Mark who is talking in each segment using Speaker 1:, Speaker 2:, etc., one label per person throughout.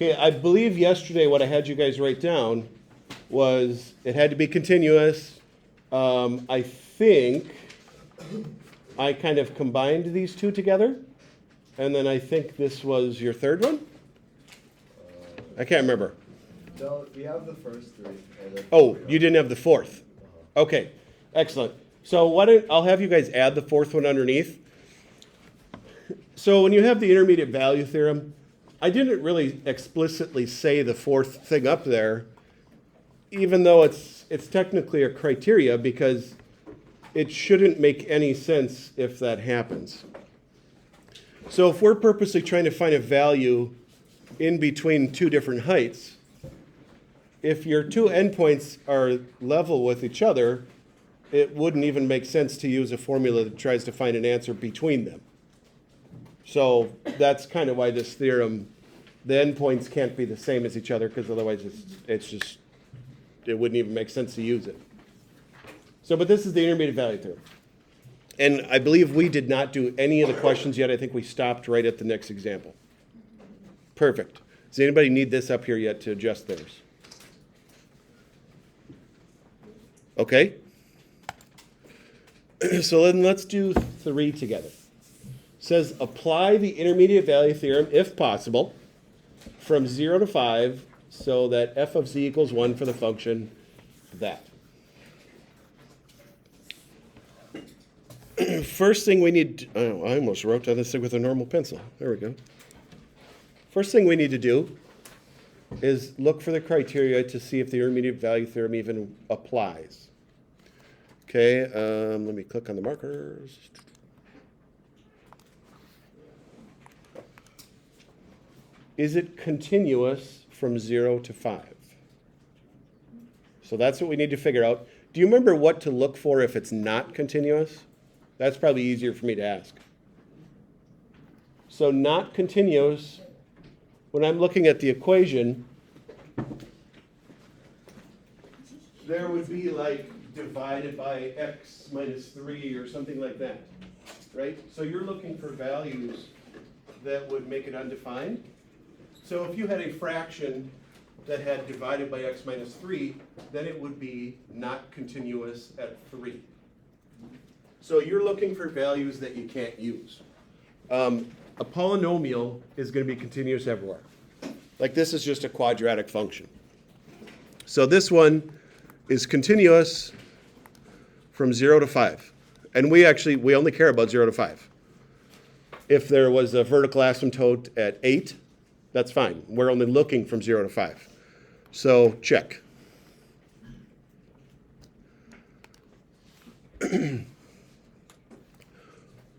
Speaker 1: Okay, I believe yesterday what I had you guys write down was it had to be continuous. I think I kind of combined these two together, and then I think this was your third one? I can't remember.
Speaker 2: No, we have the first three.
Speaker 1: Oh, you didn't have the fourth. Okay, excellent. So I'll have you guys add the fourth one underneath. So when you have the intermediate value theorem, I didn't really explicitly say the fourth thing up there, even though it's technically a criteria, because it shouldn't make any sense if that happens. So if we're purposely trying to find a value in between two different heights, if your two endpoints are level with each other, it wouldn't even make sense to use a formula that tries to find an answer between them. So that's kind of why this theorem, the endpoints can't be the same as each other, because otherwise it wouldn't even make sense to use it. So, but this is the intermediate value theorem. And I believe we did not do any of the questions yet. I think we stopped right at the next example. Perfect. Does anybody need this up here yet to adjust theirs? Okay. So then let's do 3 together. It says apply the intermediate value theorem, if possible, from 0 to 5, so that f of z equals 1 for the function that. First thing we need, I almost wrote down this thing with a normal pencil. There we go. First thing we need to do is look for the criteria to see if the intermediate value theorem even applies. Okay, let me click on the markers. Is it continuous from 0 to 5? So that's what we need to figure out. Do you remember what to look for if it's not continuous? That's probably easier for me to ask. So not continuous, when I'm looking at the equation, there would be like divided by x minus 3 or something like that, right? So you're looking for values that would make it undefined. So if you had a fraction that had divided by x minus 3, then it would be not continuous at 3. So you're looking for values that you can't use. A polynomial is going to be continuous everywhere. Like this is just a quadratic function. So this one is continuous from 0 to 5. And we only care about 0 to 5. If there was a vertical asymptote at 8, that's fine. We're only looking from 0 to 5. So check.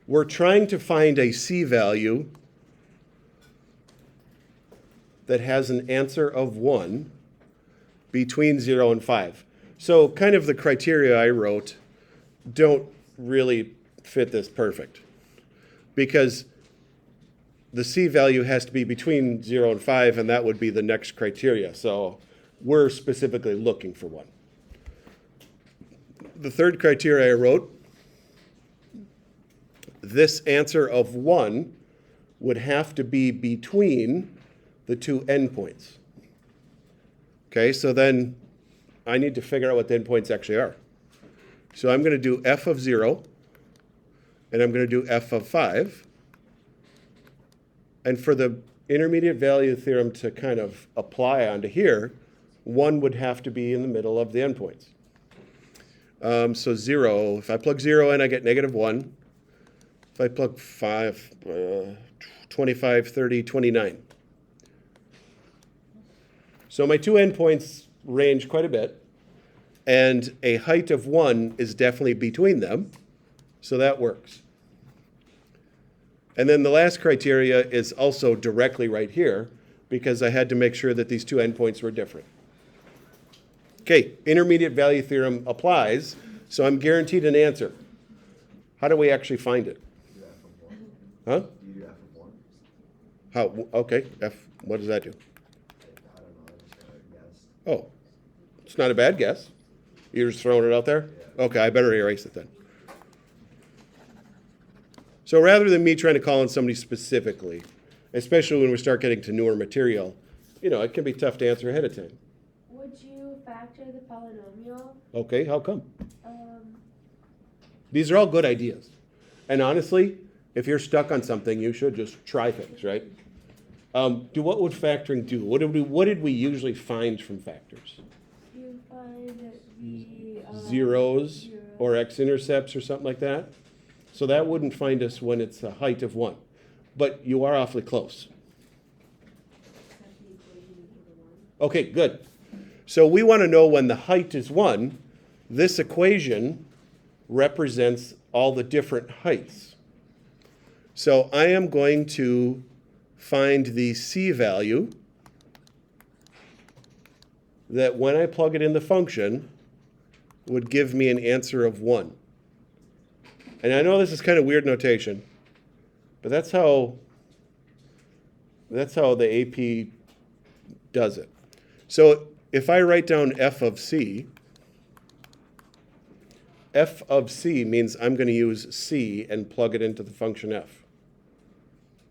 Speaker 1: We're trying to find a C value that has an answer of 1 between 0 and 5. So kind of the criteria I wrote don't really fit this perfect, because the C value has to be between 0 and 5, and that would be the next criteria. So we're specifically looking for 1. The third criteria I wrote, this answer of 1 would have to be between the two endpoints. Okay, so then I need to figure out what the endpoints actually are. So I'm going to do f of 0, and I'm going to do f of 5. And for the intermediate value theorem to kind of apply onto here, 1 would have to be in the middle of the endpoints. So 0, if I plug 0 in, I get negative 1. If I plug 5, 25, 30, 29. So my two endpoints range quite a bit, and a height of 1 is definitely between them, so that works. And then the last criteria is also directly right here, because I had to make sure that these two endpoints were different. Okay, intermediate value theorem applies, so I'm guaranteed an answer. How do we actually find it? Huh?
Speaker 2: You do f of 1.
Speaker 1: How? Okay, F, what does that do?
Speaker 2: I don't know, I just got a guess.
Speaker 1: Oh, it's not a bad guess. You're just throwing it out there?
Speaker 2: Yeah.
Speaker 1: Okay, I better erase it then. So rather than me trying to call on somebody specifically, especially when we start getting to newer material, it can be tough to answer ahead of time.
Speaker 3: Would you factor the polynomial?
Speaker 1: Okay, how come?
Speaker 3: Um,
Speaker 1: These are all good ideas. And honestly, if you're stuck on something, you should just try things, right? What would factoring do? What did we usually find from factors?
Speaker 3: you find the
Speaker 1: Zeros
Speaker 3: zero.
Speaker 1: or x-intercepts or something like that. So that wouldn't find us when it's a height of 1. But you are awfully close. Okay, good. So we want to know when the height is 1, this equation represents all the different heights. So I am going to find the c value that when I plug it in the function would give me an answer of 1. And I know this is kind of weird notation, but that's how the AP does it. So if I write down f of c means I'm going to use c and plug it into the function f.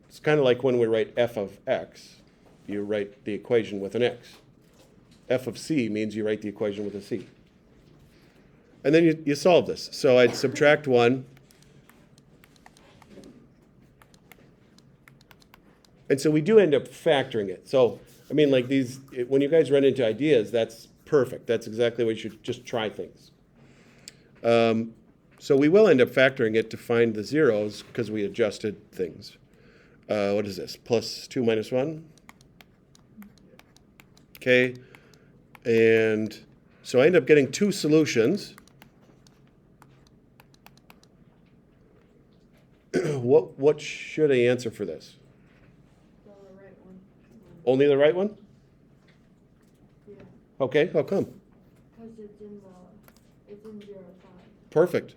Speaker 1: It's kind of like when we write f of x, you write the equation with an x. F of c means you write the equation with a c. And then you solve this. So I'd subtract 1. And so we do end up factoring it. So, I mean, like when you guys run into ideas, that's perfect. That's exactly what you should just try things. So we will end up factoring it to find the zeros because we adjusted things. What is this? Plus 2 minus 1? Okay. And so I end up getting 2 solutions. What should I answer for this?
Speaker 3: The right one.
Speaker 1: Only the right one?
Speaker 3: Yeah,
Speaker 1: Okay, how come?
Speaker 3: because it's in 0 5.
Speaker 1: Perfect.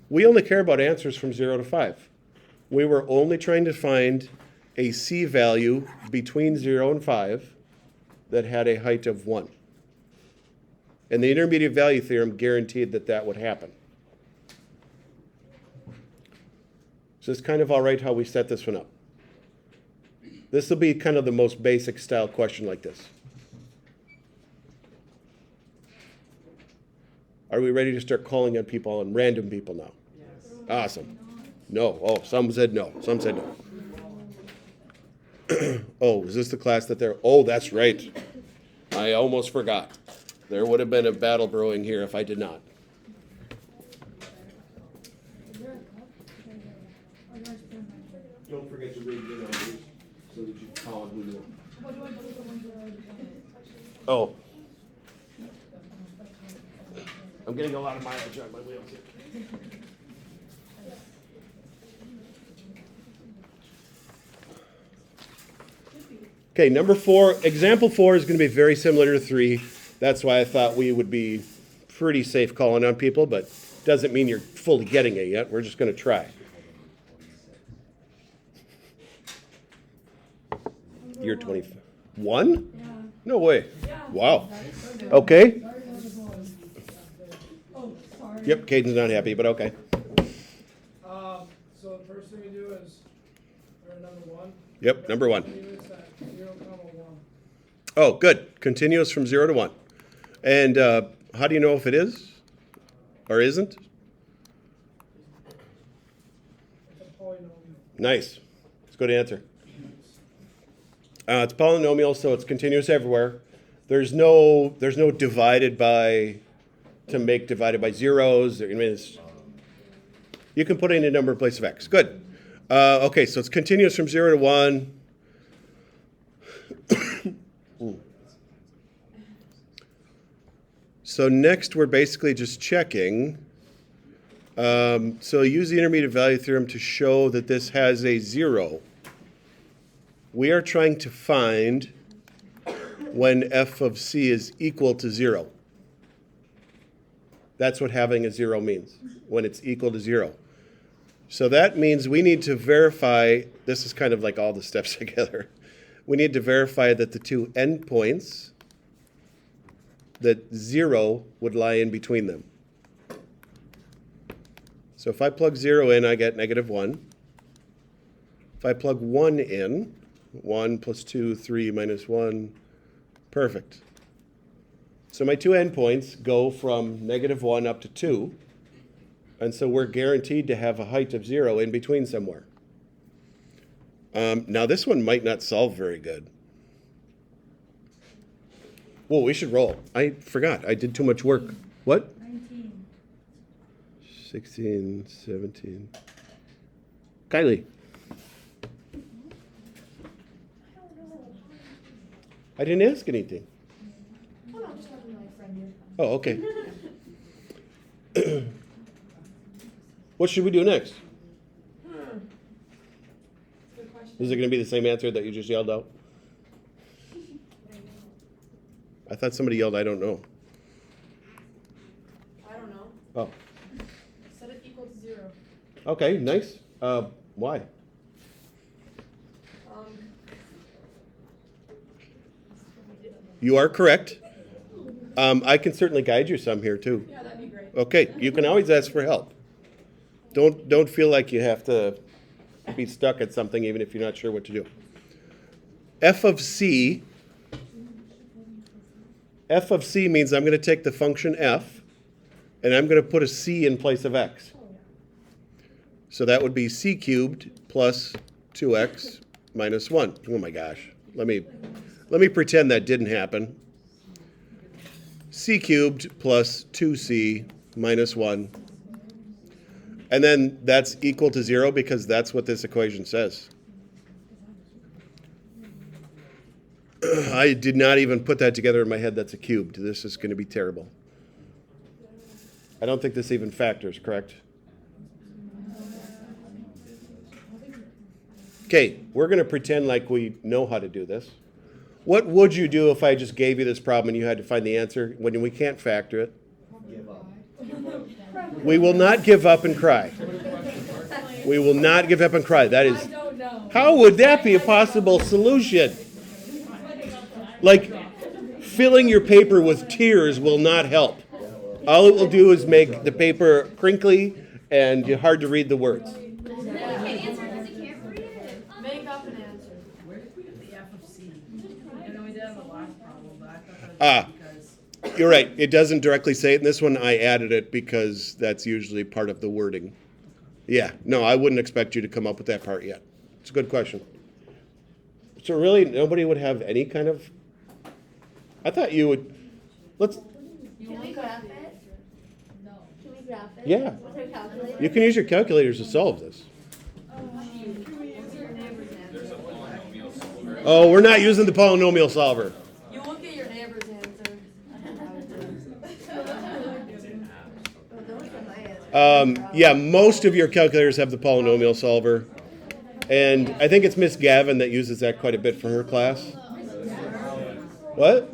Speaker 1: We only care about answers from 0 to 5. We were only trying to find a c value between 0 and 5 that had a height of 1. And the intermediate value theorem guaranteed that that would happen. So it's kind of all right how we set this one up. This will be kind of the most basic style question like this. Are we ready to start calling on people, on random people now? Yes. Awesome. No. Oh, some said no. Some said no. Oh, is this the class that they're... Oh, that's right. I almost forgot. There would have been a battle brewing here if I did not. Don't forget to read the numbers so that you call it who you want. Oh. I'm getting a lot of mileage on my wheels here. Okay, number 4, example 4 is going to be very similar to 3. That's why I thought we would be pretty safe calling on people, but doesn't mean you're fully getting it yet. We're just going to try. You're 21?
Speaker 3: Yeah.
Speaker 1: No way.
Speaker 3: Yeah.
Speaker 1: Wow. Okay.
Speaker 3: Oh, sorry.
Speaker 1: Yep, Caden's not happy, but okay.
Speaker 4: So the first thing you do is, we're number 1.
Speaker 1: Yep, number 1.
Speaker 4: Continuous at 0, 1.
Speaker 1: Oh, good. Continuous from 0 to 1. And how do you know if it is or isn't?
Speaker 4: It's a polynomial.
Speaker 1: Nice. It's a good answer. It's polynomial, so it's continuous everywhere. There's no divided by to make divided by zeros. I mean, you can put in a number in place of x. Good. Okay, so it's continuous from 0 to 1. So next we're basically just checking. So use the intermediate value theorem to show that this has a 0. We are trying to find when f of c is equal to 0. That's what having a 0 means, when it's equal to 0. So that means we need to verify, this is kind of like all the steps together. We need to verify that the two endpoints, that 0 would lie in between them. So if I plug 0 in, I get -1. If I plug 1 in, 1 plus 2, 3 minus 1, Perfect. So my two endpoints go from -1 up to 2. And so we're guaranteed to have a height of 0 in between somewhere. Now this one might not solve very good. Well, we should roll. I forgot. I did too much work. What?
Speaker 3: 19.
Speaker 1: 16, 17. Kylie. I didn't ask anything.
Speaker 3: Oh, no, I'm just talking to my friend here.
Speaker 1: Oh, okay. What should we do next?
Speaker 4: Good question.
Speaker 1: Is it going to be the same answer that you just yelled out? I thought somebody yelled, I don't know.
Speaker 5: I don't know.
Speaker 1: Oh,
Speaker 5: Set it equal to 0.
Speaker 1: okay, nice. Why? You are correct. I can certainly guide you some here too.
Speaker 5: Yeah, that'd be great.
Speaker 1: Okay, you can always ask for help. Don't feel like you have to be stuck at something even if you're not sure what to do. F of C means I'm going to take the function f and I'm going to put a c in place of x. So that would be c cubed plus 2x minus 1. Oh my gosh. Let me pretend that didn't happen. C cubed plus 2c minus 1. And then that's equal to 0 because that's what this equation says. I did not even put that together in my head. That's a cubed. This is going to be terrible. I don't think this even factors, correct? Okay, we're going to pretend like we know how to do this. What would you do if I just gave you this problem and you had to find the answer when we can't factor it?
Speaker 2: Give up.
Speaker 1: We will not give up and cry. We will not give up and cry. That is,
Speaker 5: don't know.
Speaker 1: how would that be a possible solution? Like, filling your paper with tears will not help. All it will do is make the paper crinkly and hard to read the words.
Speaker 5: Make up an answer.
Speaker 6: Where did we get the F of C? I know we did on the last problem, but I thought that
Speaker 1: Ah.
Speaker 6: was because
Speaker 1: You're right. It doesn't directly say it in this one. I added it because that's usually part of the wording. Yeah, no, I wouldn't expect you to come up with that part yet. It's a good question. So really, nobody would have any kind of... I thought you would... Let's...
Speaker 3: Can we graph it? No. Can we graph it?
Speaker 1: Yeah.
Speaker 3: With our calculator?
Speaker 1: You can use your calculators to solve this. Oh, we're not using the polynomial solver.
Speaker 5: You look at your neighbor's answer.
Speaker 1: Yeah, most of your calculators have the polynomial solver. And I think it's Miss Gavin that uses that quite a bit for her class. What?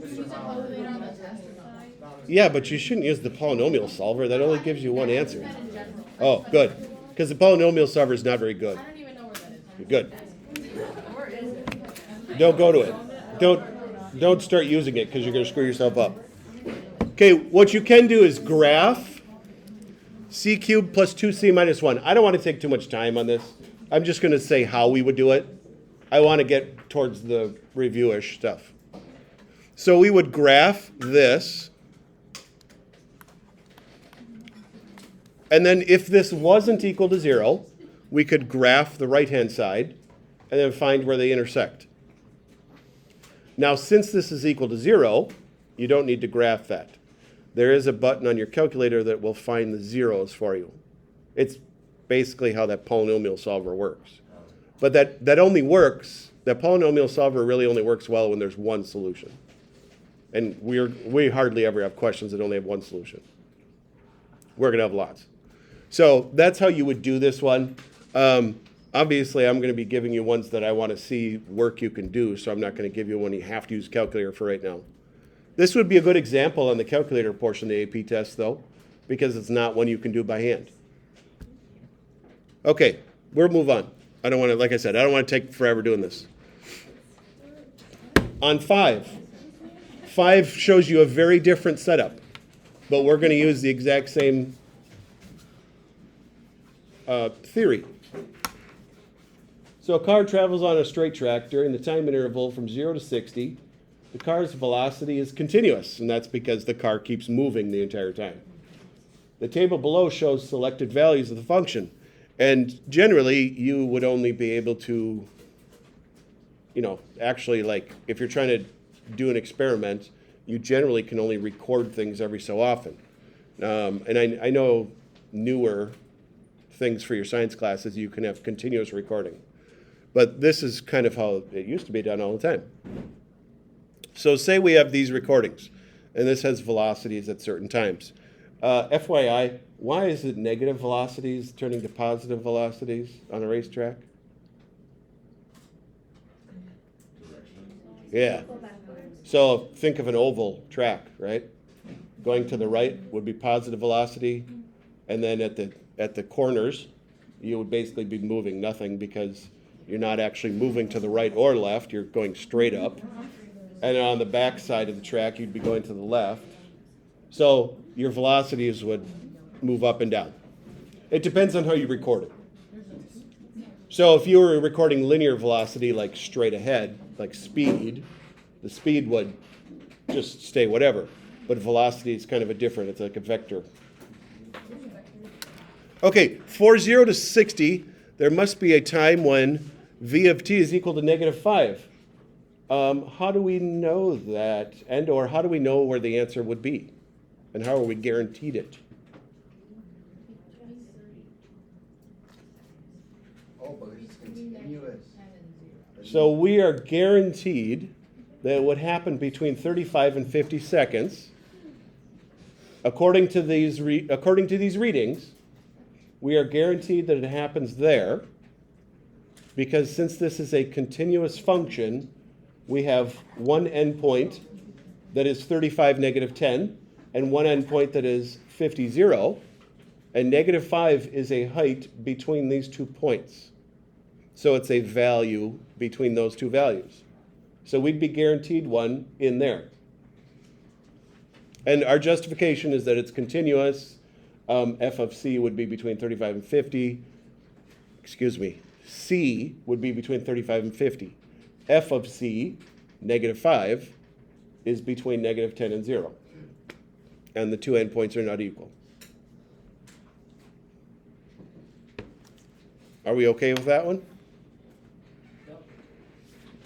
Speaker 1: Yeah, but you shouldn't use the polynomial solver. That only gives you one answer. Oh, good. Because the polynomial solver is not very good.
Speaker 5: I don't even know where that is.
Speaker 1: Good.
Speaker 5: Where is it?
Speaker 1: Don't go to it. Don't start using it because you're going to screw yourself up. Okay, what you can do is graph c cubed plus 2c minus 1. I don't want to take too much time on this. I'm just going to say how we would do it. I want to get towards the review-ish stuff. So we would graph this. And then if this wasn't equal to 0, we could graph the right-hand side and then find where they intersect. Now, since this is equal to 0, you don't need to graph that. There is a button on your calculator that will find the zeros for you. It's basically how that polynomial solver works. But that only works, that polynomial solver really only works well when there's one solution. And we hardly ever have questions that only have one solution. We're going to have lots. So that's how you would do this one. Obviously, I'm going to be giving you ones that I want to see work you can do, so I'm not going to give you one you have to use a calculator for right now. This would be a good example on the calculator portion of the AP test, though, because it's not one you can do by hand. Okay, we'll move on. I don't want to, like I said, I don't want to take forever doing this. On 5 shows you a very different setup, but we're going to use the exact same theory. So a car travels on a straight track during the time interval from 0 to 60 The car's velocity is continuous, and that's because the car keeps moving the entire time. The table below shows selected values of the function. And generally, you would only be able to, actually, like, if you're trying to do an experiment, you generally can only record things every so often. And I know newer things for your science classes, you can have continuous recording. But this is kind of how it used to be done all the time. So say we have these recordings, and this has velocities at certain times. FYI, why is it negative velocities turning to positive velocities on a racetrack? Yeah.
Speaker 3: Go backwards.
Speaker 1: So think of an oval track, right? Going to the right would be positive velocity, and then at the corners, you would basically be moving nothing because you're not actually moving to the right or left, you're going straight up. And on the back side of the track, you'd be going to the left. So your velocities would move up and down. It depends on how you record it. So if you were recording linear velocity, like straight ahead, like speed, the speed would just stay whatever. But velocity is kind of a different, it's like a vector. Okay, for 0 to 60, there must be a time when v of t is equal to -5. How do we know that? And or how do we know where the answer would be? And how are we guaranteed it?
Speaker 2: Oh, but it's continuous.
Speaker 1: So we are guaranteed that it would happen between 35 and 50 seconds. According to these readings, we are guaranteed that it happens there because since this is a continuous function, we have one endpoint that is 35, -10, and one endpoint that is 50, 0, and -5 is a height between these 2 points. So it's a value between those 2 values. So we'd be guaranteed one in there. And our justification is that it's continuous. F of c would be between 35 and 50. C would be between 35 and 50. F of c, -5, is between -10 and 0. And the 2 endpoints are not equal. Are we okay with that one?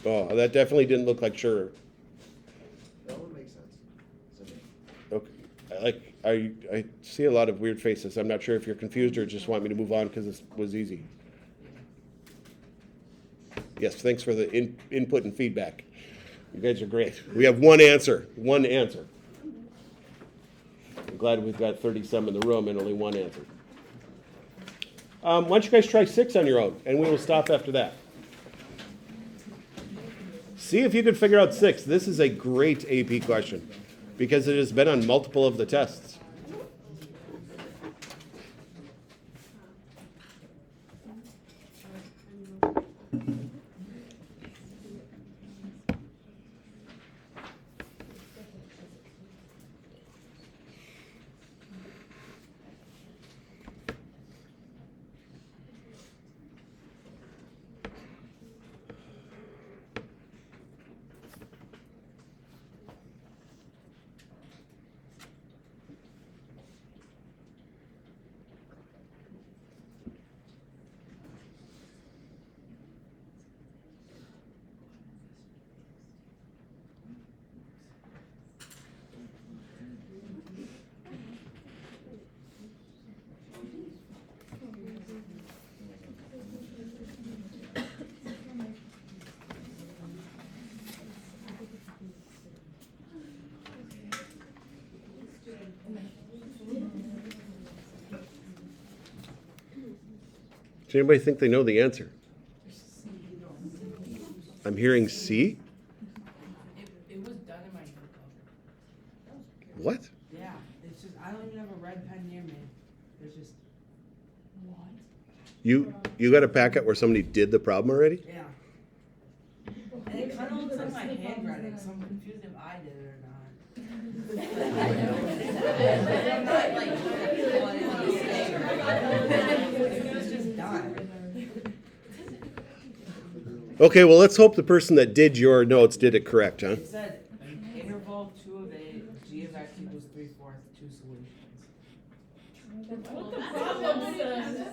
Speaker 1: Oh, that definitely didn't look like sure.
Speaker 2: That would make sense to me.
Speaker 1: Okay. I see a lot of weird faces. I'm not sure if you're confused or just want me to move on because this was easy. Yes, thanks for the input and feedback. You guys are great. We have one answer. One answer. I'm glad we've got 30-some in the room and only one answer. Why don't you guys try 6 on your own, and we will stop after that. See if you can figure out 6. This is a great AP question because it has been on multiple of the tests. Does anybody think they know the answer? I'm hearing C.
Speaker 6: It was done in my book.
Speaker 1: What?
Speaker 6: Yeah, it's just, I don't even have a red pen near me. There's just. What?
Speaker 1: You got a packet where somebody did the problem already?
Speaker 6: Yeah. And it kind of looks like my handwriting, so I'm confused if I did it or not. I'm not like, it's just done.
Speaker 1: Okay, well, let's hope the person that did your notes did it correct, huh?
Speaker 6: It said solve 2 of A, g of x equals 3/4, 2 solutions.
Speaker 4: What the problem says?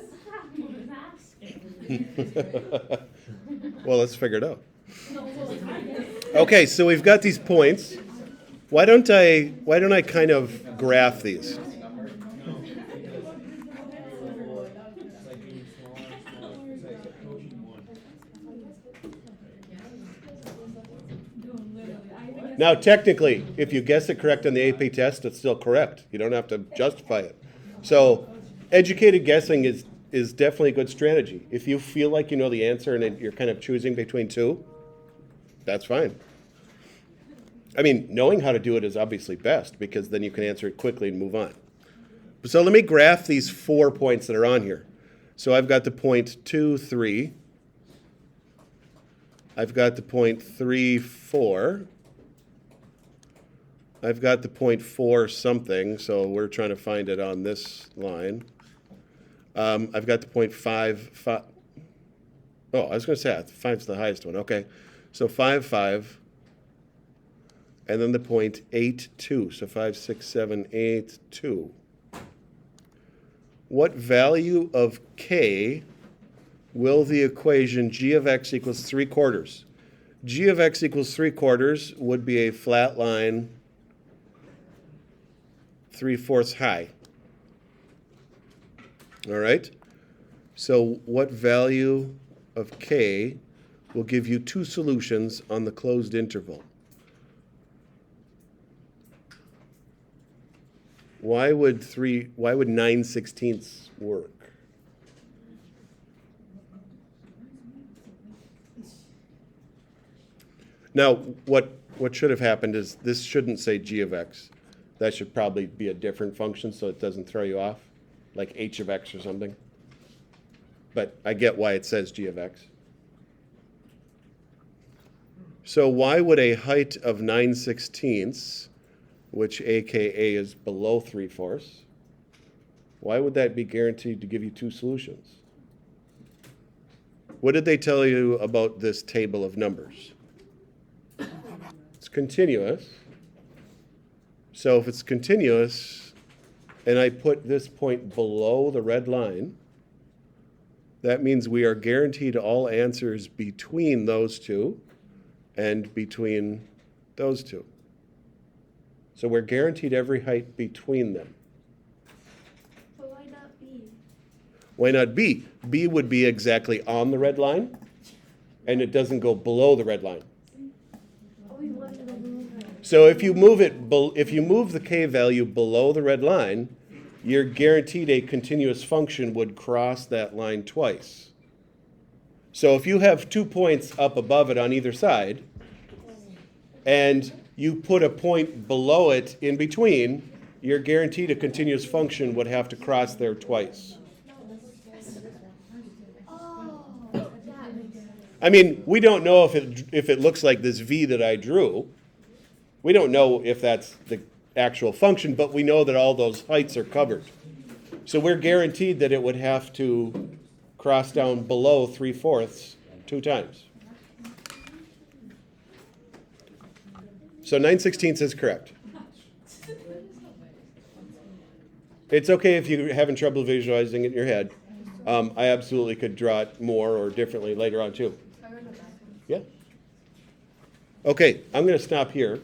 Speaker 1: Well, let's figure it out. Okay, so we've got these points. Why don't I kind of graph these? Now, technically, if you guess it correct on the AP test, it's still correct. You don't have to justify it. So, educated guessing is definitely a good strategy. If you feel like you know the answer and you're kind of choosing between two, that's fine. I mean, knowing how to do it is obviously best because then you can answer it quickly and move on. So let me graph these 4 points that are on here. So I've got the point 2, 3. I've got the point 3, 4. I've got the point 4 something, so we're trying to find it on this line. I've got the point 5, 5. Oh, I was going to say 5's the highest one. Okay, so 5, 5. And then the point 8, 2. So 5, 6, 7, 8, 2. What value of k will the equation g of x equals 3/4? G of x equals 3/4 would be a flat line 3/4 high. All right? So what value of k will give you 2 solutions on the closed interval? Why would 9/16 work? Now, what should have happened is this shouldn't say g of x. That should probably be a different function so it doesn't throw you off, like h of x or something. But I get why it says g of x. So why would a height of 9/16, which AKA is below 3/4, why would that be guaranteed to give you 2 solutions? What did they tell you about this table of numbers? It's continuous. So if it's continuous, and I put this point below the red line, that means we are guaranteed all answers between those two and between those two. So we're guaranteed every height between them.
Speaker 3: So why not B?
Speaker 1: Why not B? B would be exactly on the red line, and it doesn't go below the red line.
Speaker 3: Always wanted to move it.
Speaker 1: So if you move the k value below the red line, you're guaranteed a continuous function would cross that line twice. So if you have 2 points up above it on either side, and you put a point below it in between, you're guaranteed a continuous function would have to cross there twice.
Speaker 3: Oh, that makes sense.
Speaker 1: I mean, we don't know if it looks like this v that I drew. We don't know if that's the actual function, but we know that all those heights are covered. So we're guaranteed that it would have to cross down below 3/4 2 times. So 9/16 is correct. It's okay if you're having trouble visualizing it in your head. I absolutely could draw it more or differently later on too. Yeah. Okay, I'm going to stop here.